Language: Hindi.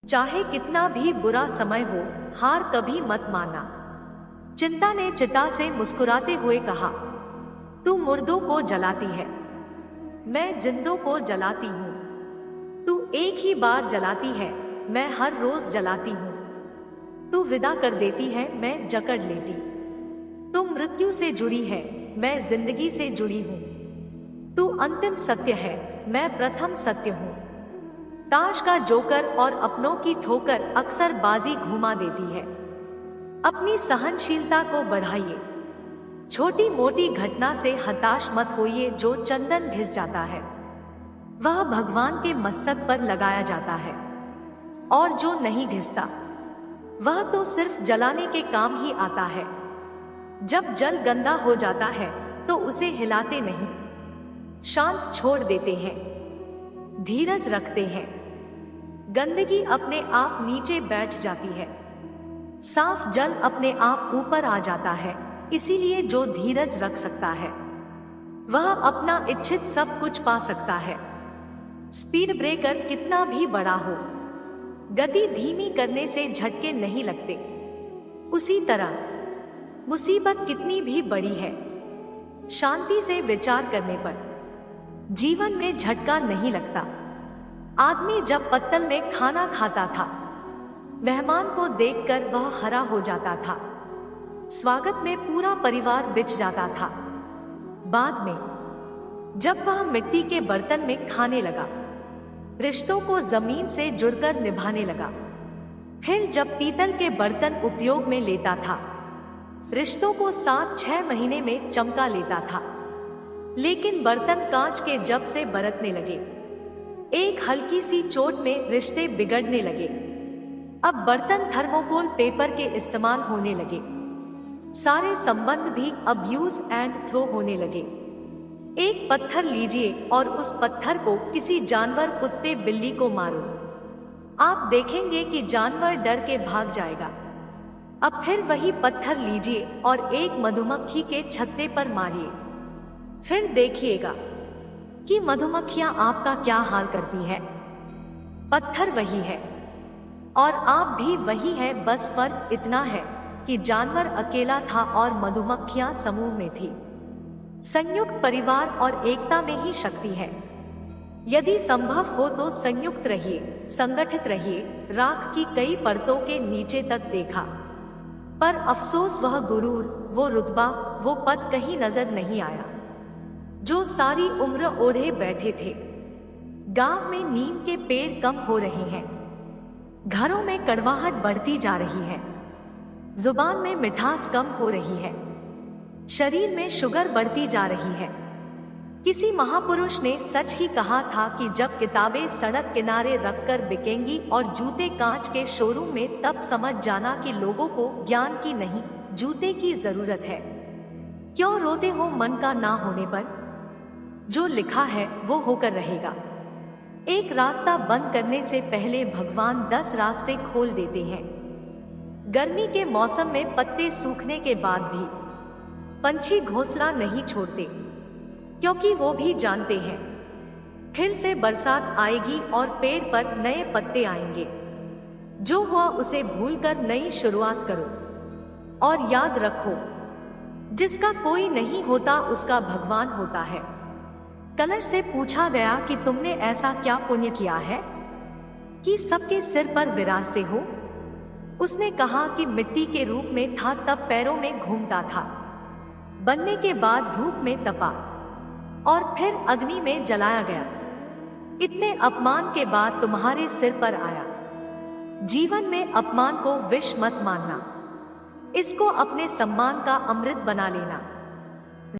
चाहे कितना भी बुरा समय हो, हार कभी मत मानना। चिंता ने चिता से मुस्कुराते हुए कहा, तू मुर्दों को जलाती है, मैं जिंदों को जलाती हूँ। तू एक ही बार जलाती है, मैं हर रोज जलाती हूँ। तू विदा कर देती है, मैं जकड़ लेती। तू मृत्यु से जुड़ी है, मैं जिंदगी से जुड़ी हूँ। तू अंतिम सत्य है, मैं प्रथम सत्य हूँ। ताश का जोकर और अपनों की ठोकर अक्सर बाजी घुमा देती है। अपनी सहनशीलता को बढ़ाइए। छोटी मोटी घटना से हताश मत होइए। जो चंदन घिस जाता है वह भगवान के मस्तक पर लगाया जाता है, और जो नहीं घिसता वह तो सिर्फ जलाने के काम ही आता है। जब जल गंदा हो जाता है तो उसे हिलाते नहीं, शांत छोड़ देते हैं, धीरज रखते हैं। गंदगी अपने आप नीचे बैठ जाती है, साफ जल अपने आप ऊपर आ जाता है। इसीलिए जो धीरज रख सकता है वह अपना इच्छित सब कुछ पा सकता है। स्पीड ब्रेकर कितना भी बड़ा हो, गति धीमी करने से झटके नहीं लगते। उसी तरह मुसीबत कितनी भी बड़ी है, शांति से विचार करने पर जीवन में झटका नहीं लगता। आदमी जब पत्तल में खाना खाता था, मेहमान को देखकर वह हरा हो जाता था। स्वागत में पूरा परिवार बिछ जाता था। बाद में जब वह मिट्टी के बर्तन में खाने लगा, रिश्तों को जमीन से जुड़कर निभाने लगा। फिर जब पीतल के बर्तन उपयोग में लेता था, रिश्तों को 7-6 महीने में चमका लेता था। लेकिन बर्तन कांच के जब से बरतने लगे, एक हल्की सी चोट में रिश्ते बिगड़ने लगे। अब बर्तन थर्मोकोल पेपर के इस्तेमाल होने लगे। सारे संबंध भी अब यूज एंड थ्रो होने लगे। एक पत्थर लीजिए और उस पत्थर को किसी जानवर, कुत्ते, बिल्ली को मारो, आप देखेंगे कि जानवर डर के भाग जाएगा। अब फिर वही पत्थर लीजिए और एक मधुमक्खी के छत्ते पर मारिए, फिर देखिएगा कि मधुमक्खियां आपका क्या हाल करती है। पत्थर वही है और आप भी वही है, बस फर्क इतना है कि जानवर अकेला था और मधुमक्खियां समूह में थी। संयुक्त परिवार और एकता में ही शक्ति है। यदि संभव हो तो संयुक्त रहिए, संगठित रहिए। राख की कई परतों के नीचे तक देखा, पर अफसोस वह गुरूर, वो रुतबा, वो पद कहीं नजर नहीं आया जो सारी उम्र ओढ़े बैठे थे। गांव में नीम के पेड़ कम हो रहे हैं, घरों में कड़वाहट बढ़ती जा रही है, जुबान में मिठास कम हो रही है, शरीर में शुगर बढ़ती जा रही है। किसी महापुरुष ने सच ही कहा था कि जब किताबें सड़क किनारे रखकर बिकेंगी और जूते कांच के शोरूम में, तब समझ जाना कि लोगों को ज्ञान की नहीं, जूते की जरूरत है। क्यों रोते हो मन का ना होने पर? जो लिखा है वो होकर रहेगा। एक रास्ता बंद करने से पहले भगवान 10 रास्ते खोल देते हैं। गर्मी के मौसम में पत्ते सूखने के बाद भी पंछी घोंसला नहीं छोड़ते, क्योंकि वो भी जानते हैं फिर से बरसात आएगी और पेड़ पर नए पत्ते आएंगे। जो हुआ उसे भूलकर नई शुरुआत करो और याद रखो, जिसका कोई नहीं होता उसका भगवान होता है। कलश से पूछा गया कि तुमने ऐसा क्या पुण्य किया है कि सबके सिर पर विराजते हो? उसने कहा कि मिट्टी के रूप में था तब पैरों में घूमता था, बनने के बाद धूप में तपा और फिर अग्नि में जलाया गया। इतने अपमान के बाद तुम्हारे सिर पर आया। जीवन में अपमान को विष मत मानना, इसको अपने सम्मान का अमृत बना लेना।